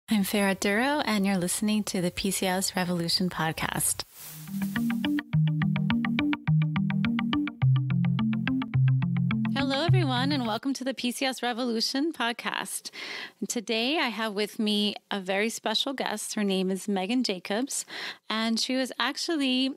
I'm Farah Duro, and you're listening to the PCOS Revolution podcast. Hello, everyone, and welcome to the PCOS Revolution podcast. And today, I have with me a very special guest. Her name is Meghan Jacobs, and she is actually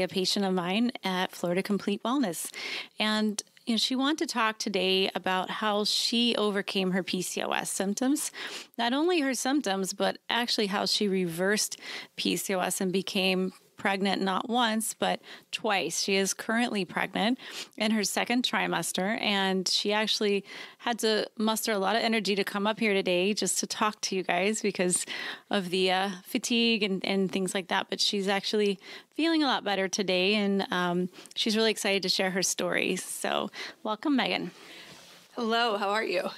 a patient of mine at Florida Complete Wellness. And she wanted to talk today about how she overcame her PCOS symptoms, not only her symptoms, but actually how she reversed PCOS and became pregnant not once, but twice. She is currently pregnant in her second trimester, and she actually had to muster a lot of energy to come up here today just to talk to you guys because of the fatigue and things like that. But she's actually feeling a lot better today, and she's really excited to share her story. So welcome, Meghan. Hello, how are you?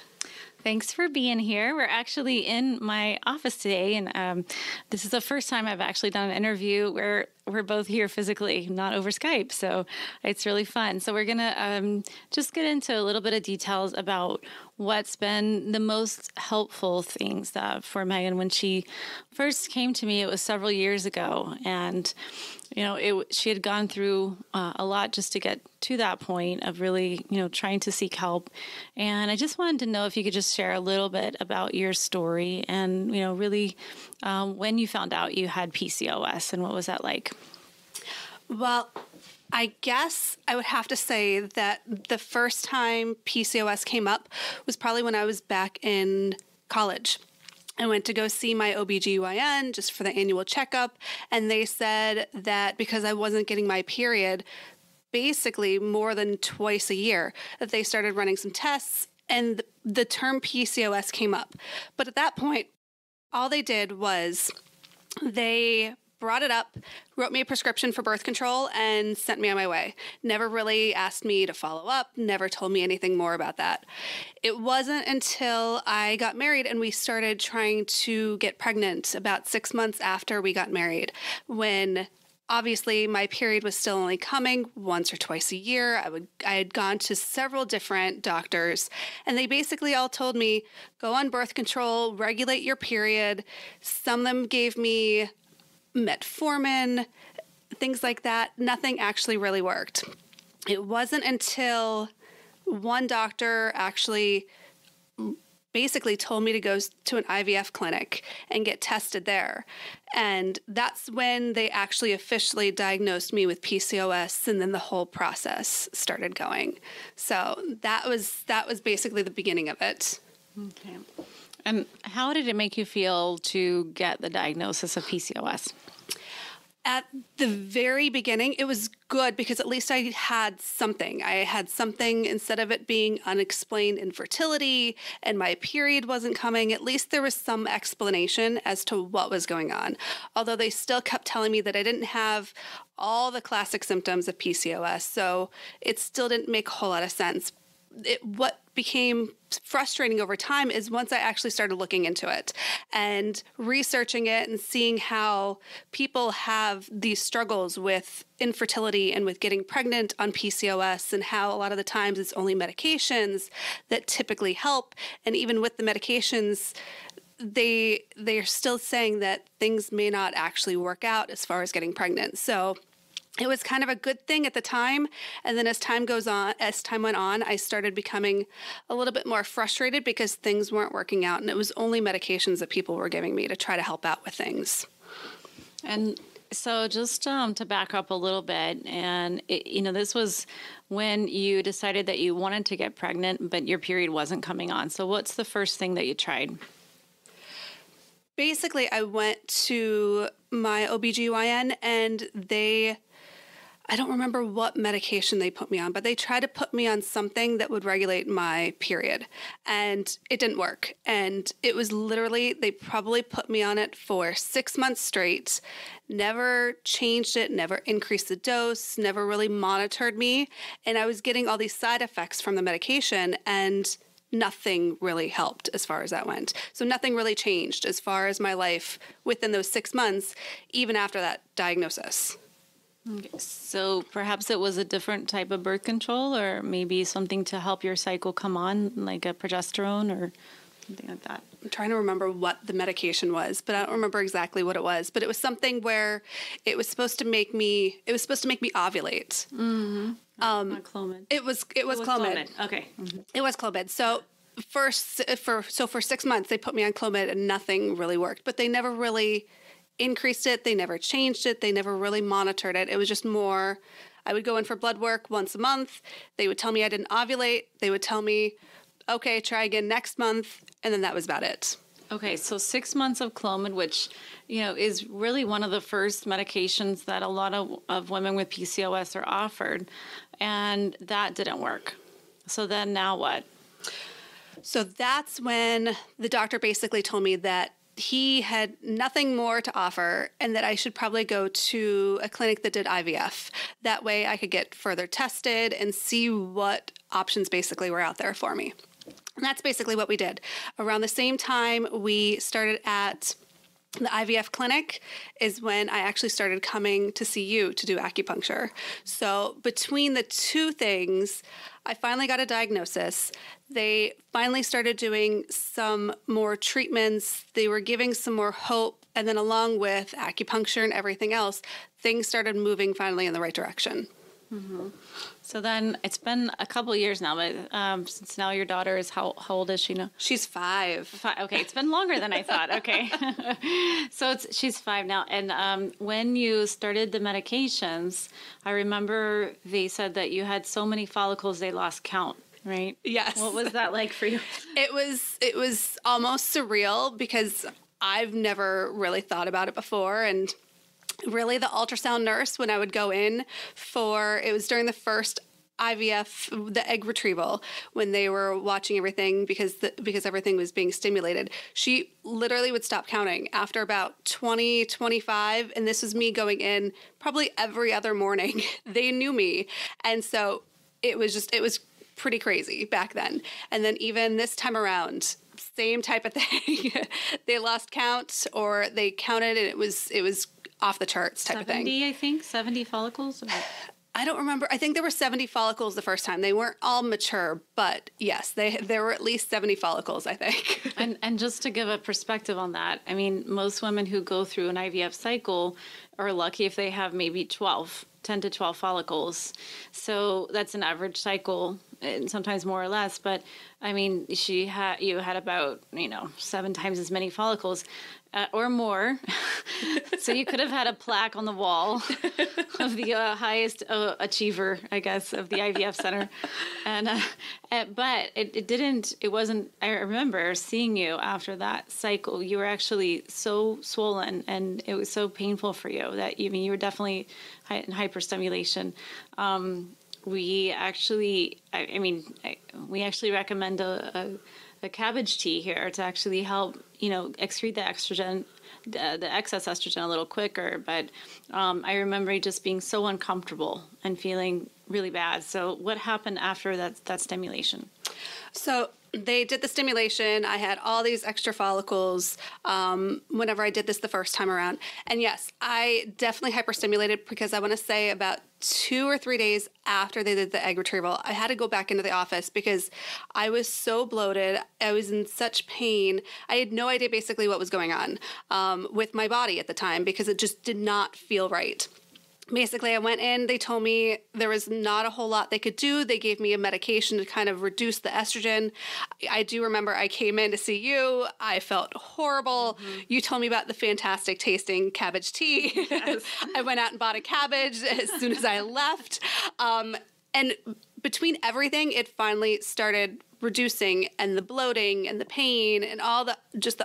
Thanks for being here. We're actually in my office today, and this is the first time I've actually done an interview where we're both here physically, not over Skype. So it's really fun. So we're going to just get into a little bit of details about what's been the most helpful things for Meghan. When she first came to me, it was several years ago. And, she had gone through a lot just to get to that point of really, trying to seek help. And I just wanted to know if you could just share a little bit about your story and, really when you found out you had PCOS and what was that like? Well, I guess I would have to say that the first time PCOS came up was probably when I was back in college. I went to go see my OBGYN just for the annual checkup, and they said that because I wasn't getting my period basically more than twice a year, that they started running some tests, and the term PCOS came up. But at that point, all they did was they brought it up, wrote me a prescription for birth control, and sent me on my way. Never really asked me to follow up, never told me anything more about that. It wasn't until I got married and we started trying to get pregnant about 6 months after we got married, when obviously my period was still only coming once or twice a year. I had gone to several different doctors, and they basically all told me, go on birth control, regulate your period. Some of them gave me metformin, things like that. Nothing actually really worked. It wasn't until one doctor actually basically told me to go to an IVF clinic and get tested there. And that's when they actually officially diagnosed me with PCOS, and then the whole process started going. So that was basically the beginning of it. Okay. And how did it make you feel to get the diagnosis of PCOS? At the very beginning, it was good because at least I had something. I had something instead of it being unexplained infertility and my period wasn't coming. At least there was some explanation as to what was going on. Although they still kept telling me that I didn't have all the classic symptoms of PCOS, so it still didn't make a whole lot of sense. What became frustrating over time is once I actually started looking into it and researching it and seeing how people have these struggles with infertility and with getting pregnant on PCOS, and how a lot of the times it's only medications that typically help. And even with the medications, they're still saying that things may not actually work out as far as getting pregnant. So it was kind of a good thing at the time. And then as time went on, I started becoming a little bit more frustrated because things weren't working out. And it was only medications that people were giving me to try to help out with things. And so just to back up a little bit, and this was when you decided that you wanted to get pregnant, but your period wasn't coming on. So what's the first thing that you tried? Basically, I went to my OBGYN, and I don't remember what medication they put me on, but they tried to put me on something that would regulate my period, and it didn't work. And it was literally, they probably put me on it for 6 months straight, never changed it, never increased the dose, never really monitored me. And I was getting all these side effects from the medication, and nothing really helped as far as that went. So nothing really changed as far as my life within those 6 months, even after that diagnosis. Okay. So perhaps it was a different type of birth control, or maybe something to help your cycle come on, like a progesterone, or? something like that. I'm trying to remember what the medication was, but I don't remember exactly what it was. But it was something where it was supposed to make me ovulate. Mm-hmm. Not Clomid. It was Clomid. Okay. Mm-hmm. It was Clomid. So for 6 months they put me on Clomid and nothing really worked. But they never really increased it. They never changed it. They never really monitored it. It was just more. I would go in for blood work once a month. They would tell me I didn't ovulate. They would tell me, okay, try again next month. And then that was about it. Okay, so 6 months of Clomid, which, is really one of the first medications that a lot of women with PCOS are offered. And that didn't work. So then now what? So that's when the doctor basically told me that he had nothing more to offer and that I should probably go to a clinic that did IVF. That way I could get further tested and see what options basically were out there for me. And that's basically what we did. Around the same time we started at the IVF clinic is when I actually started coming to see you to do acupuncture. So between the two things, I finally got a diagnosis. They finally started doing some more treatments. They were giving some more hope. And then along with acupuncture and everything else, things started moving finally in the right direction. Mm-hmm. So then it's been a couple of years now, but since now your daughter is, how old is she now? She's 5. 5. Okay, it's been longer than I thought. Okay. So she's 5 now. And when you started the medications, I remember they said that you had so many follicles they lost count, right? Yes. What was that like for you? It was almost surreal because I've never really thought about it before. And really the ultrasound nurse, when I would go in it was during the first IVF, the egg retrieval, when they were watching everything because everything was being stimulated, she literally would stop counting after about 20, 25. And this was me going in probably every other morning. They knew me. And so it was pretty crazy back then. And then even this time around, same type of thing. They lost count or they counted and it was off the charts type of thing. 70, I think, 70 follicles. I don't remember. I think there were 70 follicles the first time. They weren't all mature, but yes, there were at least 70 follicles, I think. And just to give a perspective on that, I mean, most women who go through an IVF cycle are lucky if they have maybe 10 to 12 follicles. So that's an average cycle, and sometimes more or less. But I mean, you had about 7 times as many follicles. Or more. So you could have had a plaque on the wall of the highest achiever, I guess, of the IVF center. And but it wasn't, I remember seeing you after that cycle. You were actually so swollen and it was so painful for you that you were definitely in hyperstimulation. We actually recommend a cabbage tea here to actually help, excrete the estrogen, the excess estrogen a little quicker. But I remember just being so uncomfortable and feeling really bad. So what happened after that stimulation? So they did the stimulation. I had all these extra follicles whenever I did this the first time around. And yes, I definitely hyperstimulated because I want to say about 2 or 3 days after they did the egg retrieval, I had to go back into the office because I was so bloated. I was in such pain. I had no idea basically what was going on with my body at the time because it just did not feel right. Basically, I went in, they told me there was not a whole lot they could do. They gave me a medication to kind of reduce the estrogen. I do remember I came in to see you. I felt horrible. Mm-hmm. You told me about the fantastic tasting cabbage tea. Yes. I went out and bought a cabbage as soon as I left. And between everything, it finally started reducing, and the bloating and the pain and all the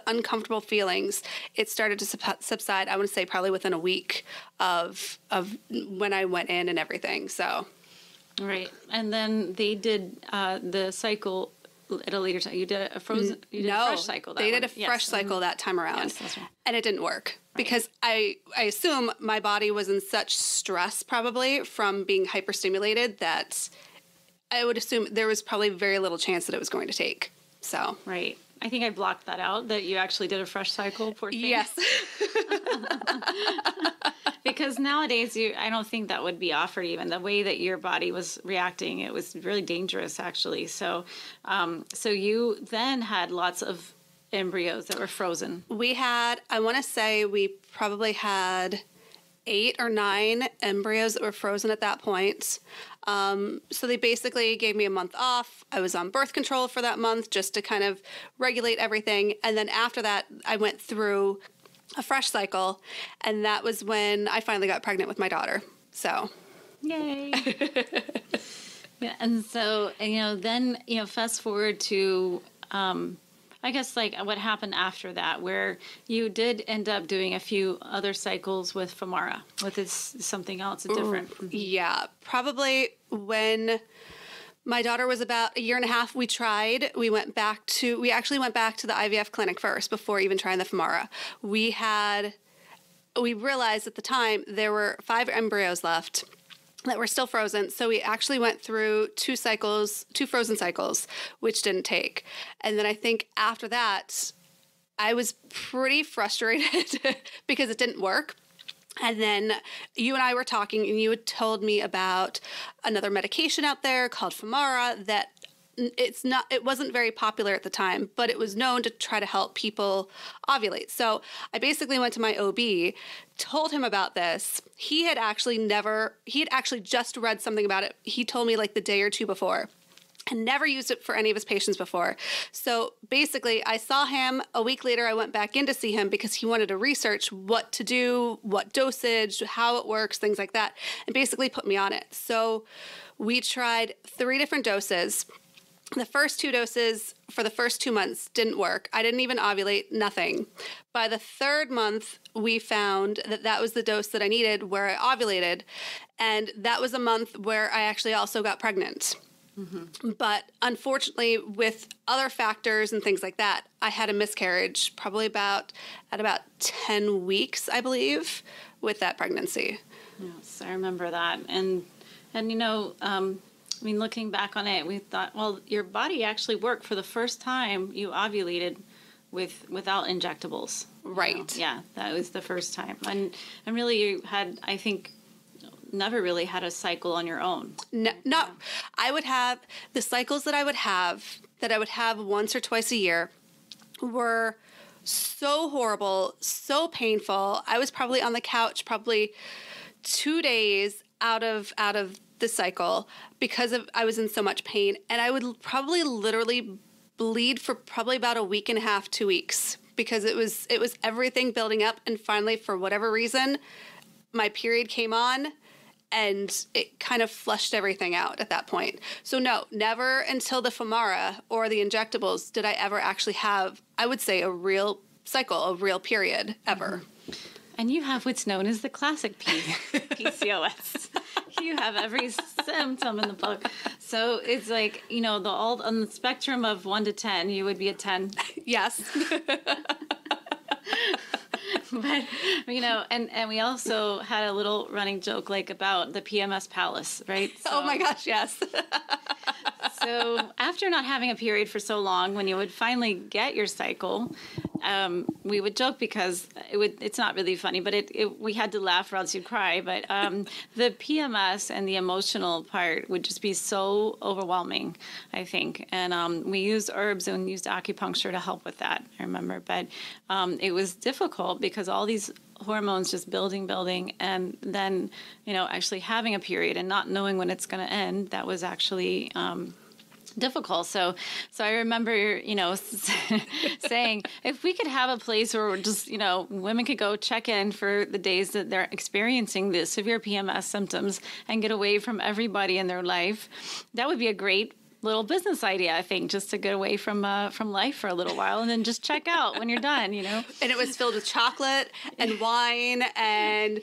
uncomfortable feelings, it started to subside. I would say probably within a week of when I went in and everything. So, right, and then they did the cycle at a later time. You did a frozen. You did a fresh cycle. They did a fresh cycle that time around, yes, that's right. And it didn't work because I assume my body was in such stress probably from being hyperstimulated that I would assume there was probably very little chance that it was going to take. So right. I think I blocked that out, that you actually did a fresh cycle. Poor thing. Yes. Because nowadays, I don't think that would be offered even. The way that your body was reacting, it was really dangerous, actually. So you then had lots of embryos that were frozen? We had, I want to say we probably had 8 or 9 embryos that were frozen at that point. So they basically gave me a month off. I was on birth control for that month just to kind of regulate everything. And then after that, I went through a fresh cycle. And that was when I finally got pregnant with my daughter. So. Yay. Yeah. And so, then, fast forward to, I guess like what happened after that, where you did end up doing a few other cycles with Femara, with this something else different. Yeah, probably when my daughter was about a year and a half, we actually went back to the IVF clinic first before even trying the Femara. We realized at the time there were 5 embryos left that were still frozen. So we actually went through 2 frozen cycles, which didn't take. And then I think after that, I was pretty frustrated because it didn't work. And then you and I were talking, and you had told me about another medication out there called Femara that it wasn't very popular at the time, but it was known to try to help people ovulate. So I basically went to my OB, told him about this. He had actually just read something about it. He told me like the day or two before, and never used it for any of his patients before. So basically I saw him a week later. I went back in to see him because he wanted to research what to do, what dosage, how it works, things like that, and basically put me on it. So we tried 3 different doses. The first 2 doses for the first 2 months didn't work. I didn't even ovulate, nothing. By the 3rd month, we found that was the dose that I needed where I ovulated. And that was a month where I actually also got pregnant. Mm-hmm. But unfortunately, with other factors and things like that, I had a miscarriage probably at about 10 weeks, I believe, with that pregnancy. Yes, I remember that. And looking back on it, we thought, well, your body actually worked for the first time you ovulated without injectables. Right. Yeah, that was the first time. And really you had, I think, never really had a cycle on your own. No, I would have the cycles that I would have once or twice a year were so horrible, so painful. I was probably on the couch 2 days out of the cycle because I was in so much pain, and I would probably literally bleed for probably about a week and a half, 2 weeks, because it was everything building up, and finally, for whatever reason, my period came on and it kind of flushed everything out at that point. So no, never until the Femara or the injectables did I ever actually have, I would say, a real cycle, a real period ever. And you have what's known as the classic PCOS. You have every symptom in the book. So it's like, on the spectrum of 1 to 10, you would be a 10. Yes. But, and we also had a little running joke about the PMS palace, right? So, oh my gosh, yes. So after not having a period for so long, when you would finally get your cycle, we would joke because it's not really funny, but we had to laugh or else you'd cry. But the PMS and the emotional part would just be so overwhelming, I think. And we used herbs and used acupuncture to help with that, I remember. But it was difficult because all these hormones just building, and then, actually having a period and not knowing when it's going to end, that was actually difficult. So I remember, saying, if we could have a place where just, women could go check in for the days that they're experiencing the severe PMS symptoms and get away from everybody in their life, that would be a great little business idea, I think, just to get away from life for a little while and then just check out when you're done, And it was filled with chocolate and wine and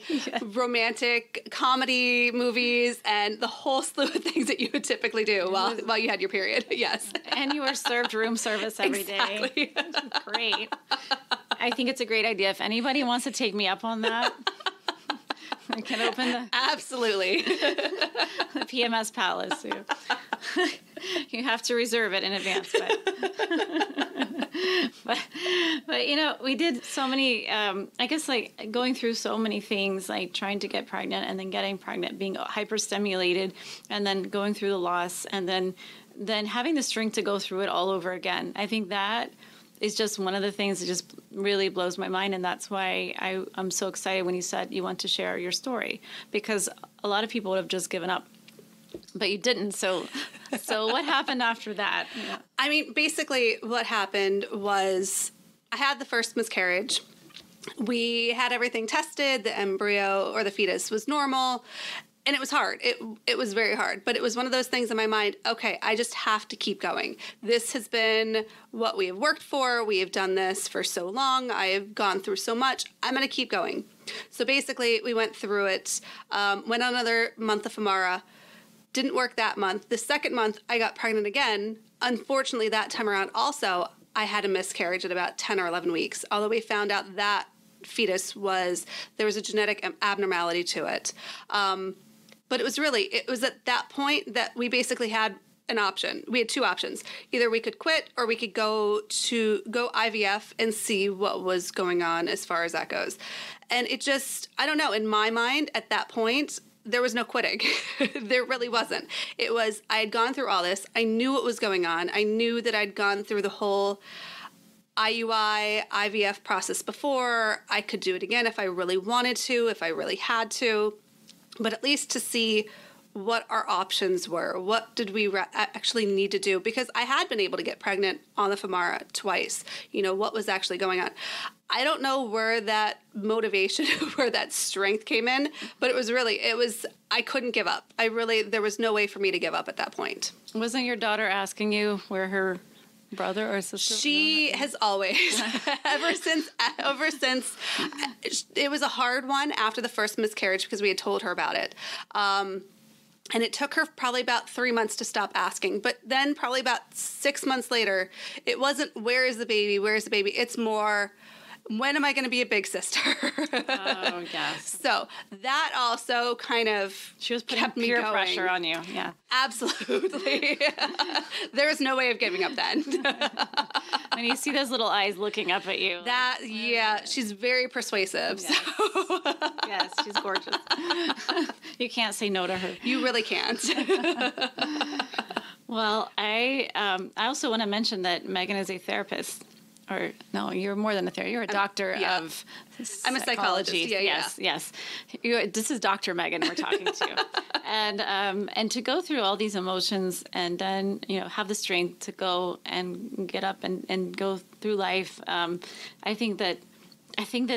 romantic comedy movies and the whole slew of things that you would typically do while you had your period. Yes. And you were served room service every day. Great. I think it's a great idea. If anybody wants to take me up on that, I can open Absolutely. the PMS Palace. You have to reserve it in advance, but we did so many, I guess, going through so many things, like trying to get pregnant and then getting pregnant, being hyperstimulated, and then going through the loss, and then having the strength to go through it all over again. I think that is just one of the things that just really blows my mind. And that's why I'm so excited when you said you want to share your story, because a lot of people would have just given up, but you didn't. So what happened after that? Yeah. I mean, basically what happened was I had the first miscarriage. We had everything tested. The embryo or the fetus was normal. And it was hard. It was very hard. But it was one of those things in my mind, okay, I just have to keep going. This has been what we have worked for. We have done this for so long. I have gone through so much. I'm going to keep going. So basically, we went through it, went on another month of Femara. Didn't work that month. The second month, I got pregnant again. Unfortunately, that time around also, I had a miscarriage at about 10 or 11 weeks. Although we found out that fetus there was a genetic abnormality to it. But it was at that point that we basically had an option. We had two options. Either we could quit or we could go IVF and see what was going on as far as that goes. And it just, I don't know, in my mind at that point, there was no quitting. There really wasn't. It was, I had gone through all this. I knew what was going on. I knew that I'd gone through the whole IUI, IVF process before. I could do it again if I really wanted to, if I really had to. But at least to see what our options were. What did we actually need to do? Because I had been able to get pregnant on the Femara twice. You know, what was actually going on? I don't know where that motivation, where that strength came in, but I couldn't give up. There was no way for me to give up at that point. Wasn't your daughter asking you where her brother or sister? She has always, ever since, it was a hard one after the first miscarriage because we had told her about it. And it took her probably about 3 months to stop asking. But then probably about 6 months later, it wasn't, where is the baby? Where is the baby? It's more, when am I going to be a big sister? Oh, yes. So that also kind of she was putting peer pressure on you. Yeah. Absolutely. There was no way of giving up then. When you see those little eyes looking up at you. She's very persuasive. Yes, So. Yes, she's gorgeous. You can't say no to her. You really can't. Well, I also want to mention that Meghan is a therapist. Or no, you're more than a therapist. You're a doctor of psychology. I'm a psychologist. Yes. This is Dr. Meghan we're talking to. And to go through all these emotions and then, have the strength to go and get up and go through life. I think that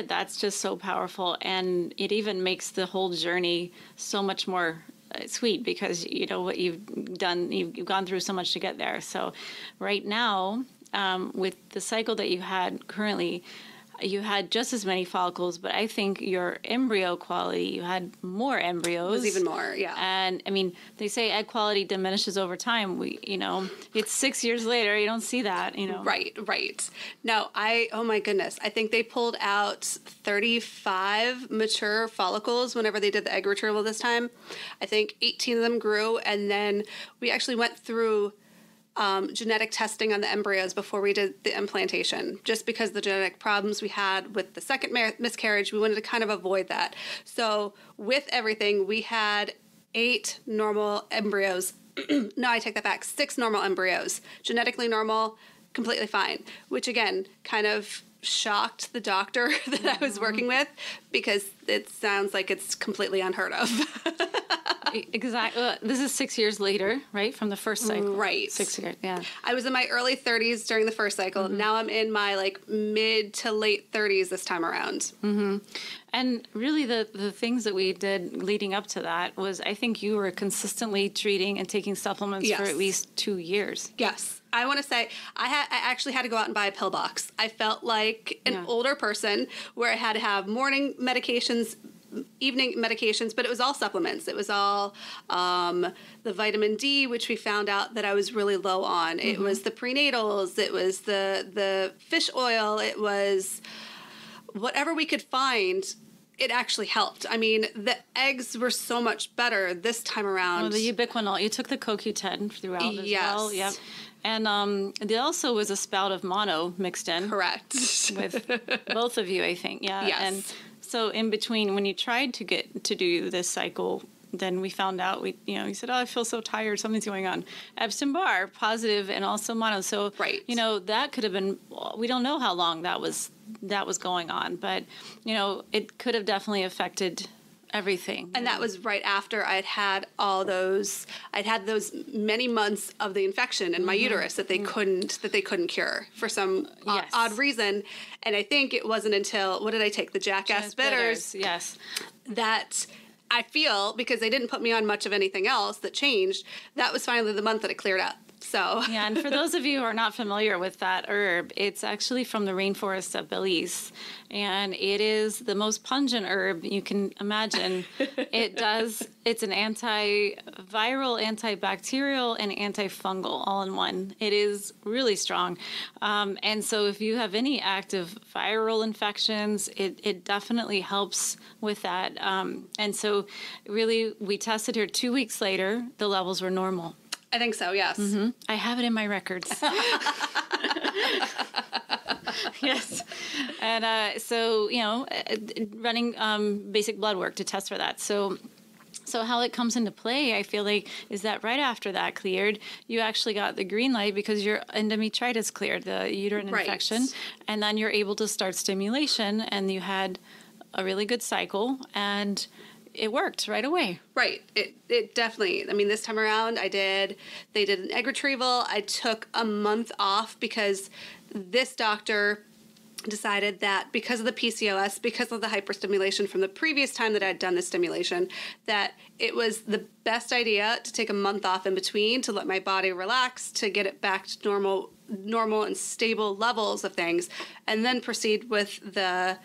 that's just so powerful, and it even makes the whole journey so much more sweet because you know what you've done. You've gone through so much to get there. So right now, with the cycle that you had currently, you had just as many follicles, but I think your embryo quality, you had more embryos. It was even more, yeah. And I mean, they say egg quality diminishes over time. It's 6 years later, you don't see that, Right. No, oh my goodness. I think they pulled out 35 mature follicles whenever they did the egg retrieval this time. I think 18 of them grew, and then we actually went through genetic testing on the embryos before we did the implantation, just because the genetic problems we had with the second miscarriage, we wanted to kind of avoid that. So with everything, we had 8 normal embryos. No, I take that back. 6 normal embryos, genetically normal, completely fine, which again, kind of shocked the doctor that I was working with because it sounds like it's completely unheard of. Exactly. This is 6 years later, right? From the first cycle. Right. 6 years, yeah. I was in my early 30s during the first cycle. Mm-hmm. Now I'm in my mid to late 30s this time around. Mm-hmm. And really the things that we did leading up to that was I think you were consistently treating and taking supplements for at least 2 years. Yes. I want to say I actually had to go out and buy a pill box. I felt like an older person where I had to have morning medications, evening medications, but it was all supplements. It was all the vitamin D, which we found out that I was really low on. Mm-hmm. It was the prenatals. It was the fish oil. It was whatever we could find. It actually helped. I mean, the eggs were so much better this time around. Well, the ubiquinol. You took the CoQ10 throughout as well. Yep. And there also was a spout of mono mixed in. Correct. With both of you, I think. Yeah. Yes. And so in between, when you tried to get to do this cycle then we found out, he said, oh, I feel so tired. Something's going on. Epstein-Barr, positive, and also mono. So, Right. That could have been, we don't know how long that was going on, but, it could have definitely affected everything. And that was right after I'd had those many months of the infection in my uterus that they couldn't cure for some odd reason. And I think it wasn't until, what did I take? The Jackass Bitters. Yes. That I feel, because they didn't put me on much of anything else that changed, that was finally the month that it cleared up. So yeah, and for those of you who are not familiar with that herb, it's actually from the rainforest of Belize, and it is the most pungent herb you can imagine. It's an antiviral, antibacterial, and antifungal all in one. It is really strong. And so if you have any active viral infections, it definitely helps with that. And so really, we tested her 2 weeks later, the levels were normal. I think so, yes. Mm-hmm. I have it in my records. Yes. And so, running basic blood work to test for that. So how it comes into play, I feel like, is that right after that cleared, you actually got the green light because your endometritis cleared, the uterine infection. And then you're able to start stimulation, and you had a really good cycle, and it worked right away. Right. It definitely, this time around they did an egg retrieval. I took a month off because this doctor decided that because of the PCOS, because of the hyperstimulation from the previous time that I'd done the stimulation, that it was the best idea to take a month off in between to let my body relax, to get it back to normal and stable levels of things, and then proceed with the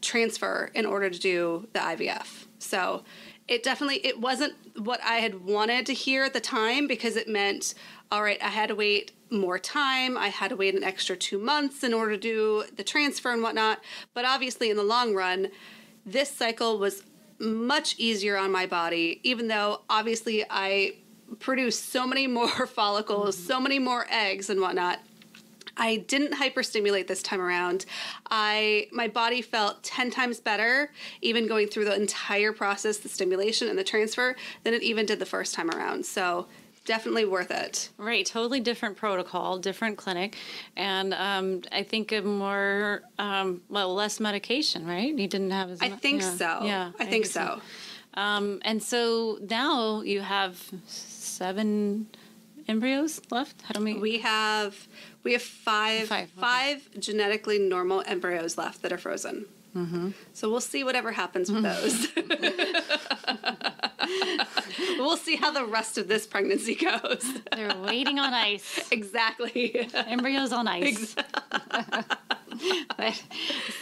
transfer in order to do the IVF. So it wasn't what I had wanted to hear at the time, because it meant, all right, I had to wait more time. I had to wait an extra 2 months in order to do the transfer and whatnot. But obviously in the long run, this cycle was much easier on my body, even though obviously I produced so many more follicles, so many more eggs and whatnot. I didn't hyperstimulate this time around. My body felt 10 times better, even going through the entire process, the stimulation and the transfer, than it even did the first time around. So definitely worth it. Right. Totally different protocol, different clinic. And I think a more, less medication, right? You didn't have as much. I think so. Yeah. I think so. And so now you have 7 embryos left? How do we have five genetically normal embryos left that are frozen. Mm-hmm. So we'll see whatever happens with those. We'll see how the rest of this pregnancy goes. They're waiting on ice. Exactly. Embryos on ice.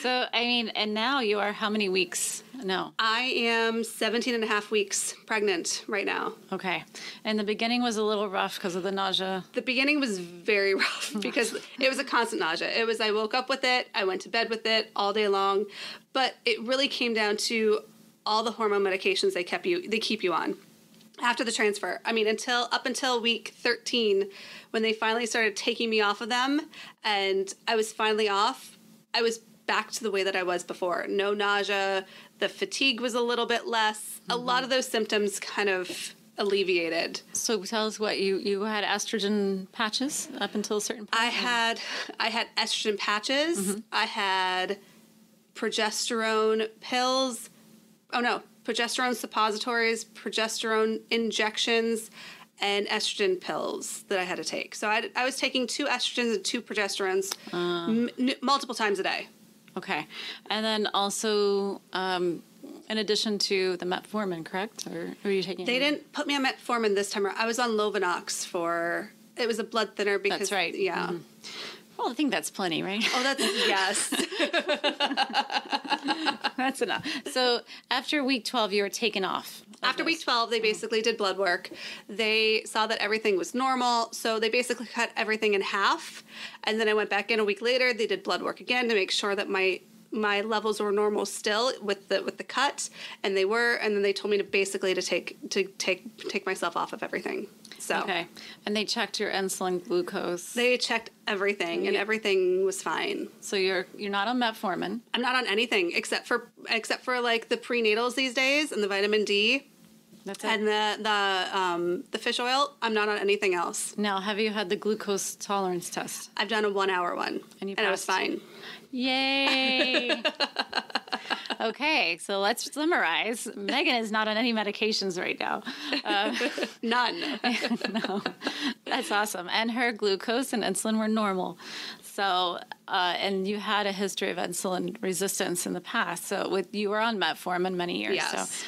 So, and now you are how many weeks? No. I am 17 and a half weeks pregnant right now. Okay. And the beginning was a little rough because of the nausea. The beginning was very rough because it was a constant nausea. I woke up with it. I went to bed with it all day long. But it really came down to all the hormone medications they keep you on after the transfer. Up until week 13, when they finally started taking me off of them and I was finally off, I was back to the way that I was before. No nausea. The fatigue was a little bit less. Mm-hmm. A lot of those symptoms kind of alleviated. So tell us what you had estrogen patches up until a certain point? I had estrogen patches. Mm-hmm. I had progesterone pills. Oh no, progesterone suppositories, progesterone injections, and estrogen pills that I had to take. So I was taking 2 estrogens and 2 progesterones multiple times a day. Okay. And then also, in addition to the metformin, correct? Or were you taking? They didn't put me on metformin this time. I was on Lovenox it was a blood thinner because. That's right. Yeah. Mm-hmm. Well, I think that's plenty, right? Oh, yes. That's enough. So after week 12, you were taken off. After week 12, they basically did blood work. They saw that everything was normal, so they basically cut everything in half. And then I went back in a week later. They did blood work again to make sure that my levels were normal still with the cut, and they were. And then they told me to basically take myself off of everything. So okay, and they checked your insulin, glucose. They checked everything, and everything was fine. So you're not on metformin. I'm not on anything except for like the prenatals these days and the vitamin D. That's it. And the fish oil, I'm not on anything else. Now, have you had the glucose tolerance test? I've done a 1 hour one, And you it was passed? fine. Yay! Okay, so let's summarize. Meghan is not on any medications right now. None. No, that's awesome. And her glucose and insulin were normal. So, and you had a history of insulin resistance in the past. So you were on metformin many years. Yes.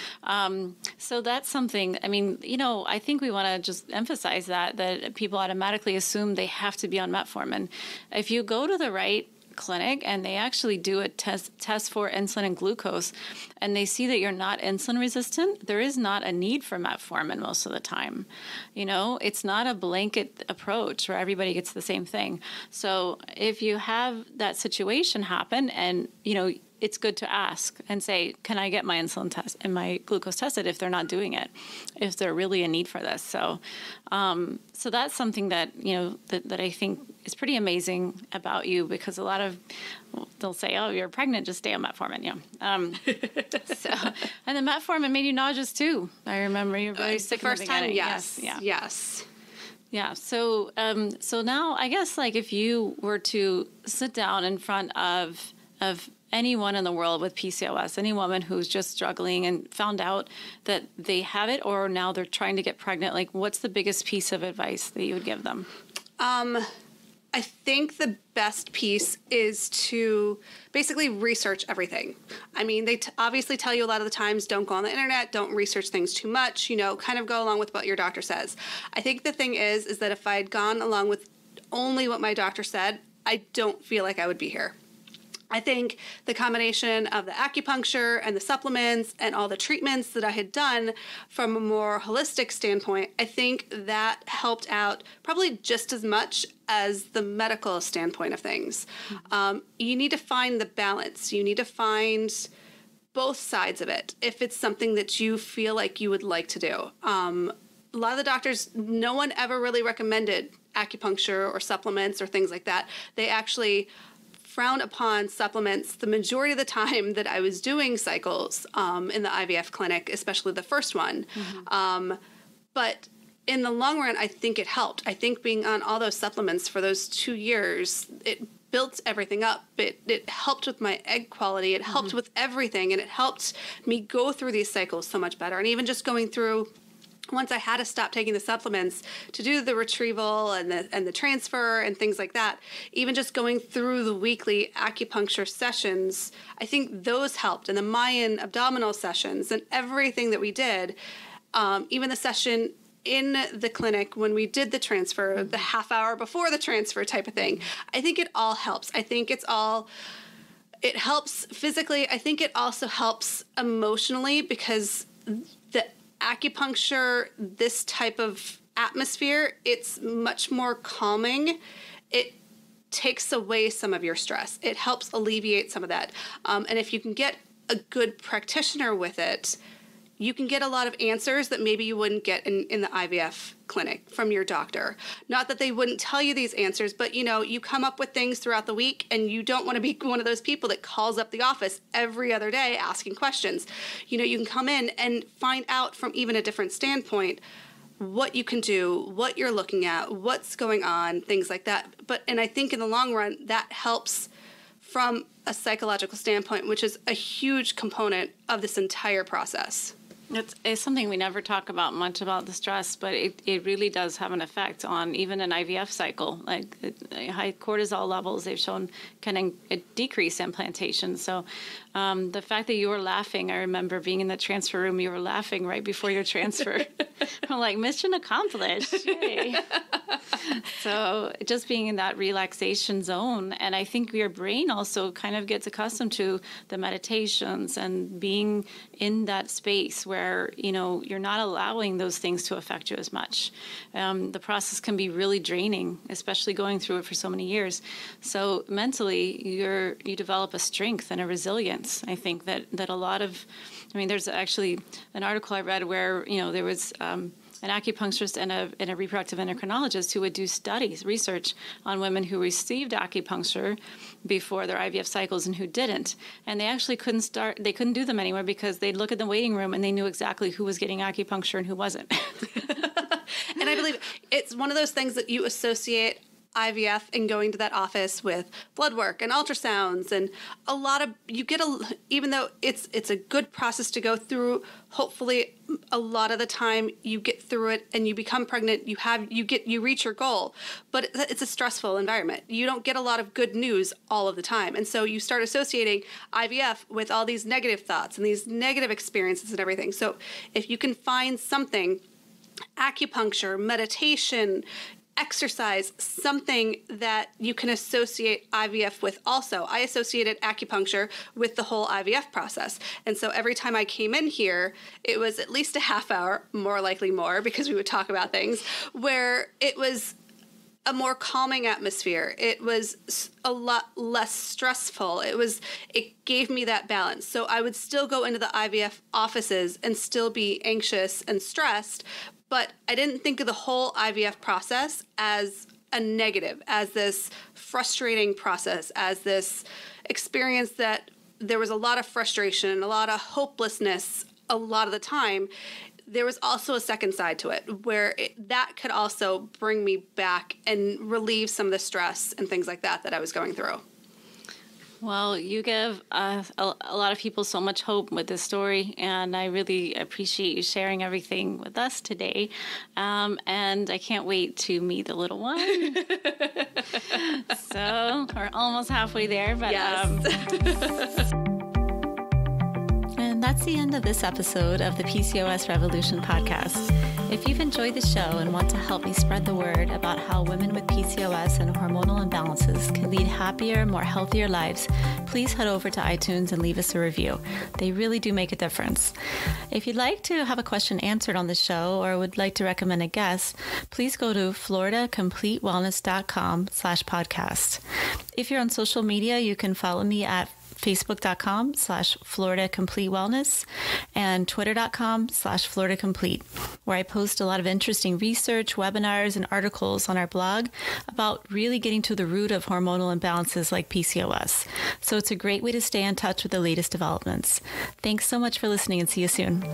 So that's something, I mean, I think we want to just emphasize that people automatically assume they have to be on metformin. If you go to the right clinic and they actually do a test for insulin and glucose and they see that you're not insulin resistant, there is not a need for metformin most of the time. It's not a blanket approach where everybody gets the same thing. So if you have that situation happen and it's good to ask and say, can I get my insulin test and my glucose tested if they're not doing it, if there's really a need for this. So that's something that, that I think is pretty amazing about you, because a lot of, they'll say, oh, you're pregnant, just stay on metformin. Yeah. And the metformin made you nauseous too. I remember you were very sick the first in the beginning. time. Yes. Yeah. Yes. Yeah. So now I guess if you were to sit down in front of anyone in the world with PCOS, any woman who's just struggling and found out that they have it, or now they're trying to get pregnant, what's the biggest piece of advice that you would give them? I think the best piece is to basically research everything. I mean, they obviously tell you a lot of the times, don't go on the internet, don't research things too much, kind of go along with what your doctor says. I think the thing is that if I had gone along with only what my doctor said, I don't feel like I would be here. I think the combination of the acupuncture and the supplements and all the treatments that I had done from a more holistic standpoint, I think that helped out probably just as much as the medical standpoint of things. You need to find the balance. You need to find both sides of it if it's something that you feel like you would like to do. A lot of the doctors, no one ever really recommended acupuncture or supplements or things like that. They actually frowned upon supplements the majority of the time that I was doing cycles in the IVF clinic, especially the first one. Mm-hmm. But in the long run, I think it helped. I think being on all those supplements for those 2 years, it built everything up. It helped with my egg quality. It helped with everything. And it helped me go through these cycles so much better. And even just going through, once I had to stop taking the supplements to do the retrieval and the transfer and things like that, even just going through the weekly acupuncture sessions, I think those helped. And the Mayan abdominal sessions and everything that we did, even the session in the clinic when we did the transfer, the half hour before the transfer type of thing, I think it all helps. I think it helps physically. I think it also helps emotionally, because the acupuncture, this type of atmosphere, it's much more calming. It takes away some of your stress. It helps alleviate some of that. And if you can get a good practitioner with it, you can get a lot of answers that maybe you wouldn't get in the IVF clinic from your doctor. Not that they wouldn't tell you these answers, but you come up with things throughout the week, and you don't want to be one of those people that calls up the office every other day asking questions. You can come in and find out from even a different standpoint what you can do, what you're looking at, what's going on, things like that. And I think in the long run, that helps from a psychological standpoint, which is a huge component of this entire process. It's something we never talk about much, about the stress, but it really does have an effect on even an IVF cycle. High cortisol levels, they've shown can decrease implantation. So the fact that you were laughing, I remember being in the transfer room, you were laughing right before your transfer. I'm like, mission accomplished. Yay. So just being in that relaxation zone. And I think your brain also kind of gets accustomed to the meditations and being in that space where, you're not allowing those things to affect you as much. The process can be really draining, especially going through it for so many years. So mentally, you develop a strength and a resilience. I think that a lot of, there's actually an article I read where, there was an acupuncturist and a reproductive endocrinologist who would do studies, research on women who received acupuncture before their IVF cycles and who didn't. And they actually they couldn't do them anymore because they'd look at the waiting room and they knew exactly who was getting acupuncture and who wasn't. And I believe it's one of those things that you associate IVF and going to that office with blood work and ultrasounds and even though it's a good process to go through, hopefully a lot of the time you get through it and you become pregnant, you reach your goal, but it's a stressful environment. You don't get a lot of good news all of the time. And so you start associating IVF with all these negative thoughts and these negative experiences and everything. So if you can find something, acupuncture, meditation, exercise, something that you can associate IVF with also. I associated acupuncture with the whole IVF process. And so every time I came in here, it was at least a half hour, more likely more, because we would talk about things, where it was a more calming atmosphere. It was a lot less stressful. It gave me that balance. So I would still go into the IVF offices and still be anxious and stressed, but I didn't think of the whole IVF process as a negative, as this frustrating process, as this experience that there was a lot of frustration, a lot of hopelessness a lot of the time. There was also a second side to it where that could also bring me back and relieve some of the stress and things like that I was going through. Well, you give a lot of people so much hope with this story, and I really appreciate you sharing everything with us today. And I can't wait to meet the little one. So we're almost halfway there, but yes. And that's the end of this episode of the PCOS Revolution podcast. If you've enjoyed the show and want to help me spread the word about how women with PCOS and hormonal imbalances can lead happier, more healthier lives, please head over to iTunes and leave us a review. They really do make a difference. If you'd like to have a question answered on the show or would like to recommend a guest, please go to floridacompletewellness.com/podcast. If you're on social media, you can follow me at facebook.com/Florida Complete Wellness and twitter.com/Florida Complete, where I post a lot of interesting research, webinars, and articles on our blog about really getting to the root of hormonal imbalances like PCOS. So it's a great way to stay in touch with the latest developments. Thanks so much for listening and see you soon.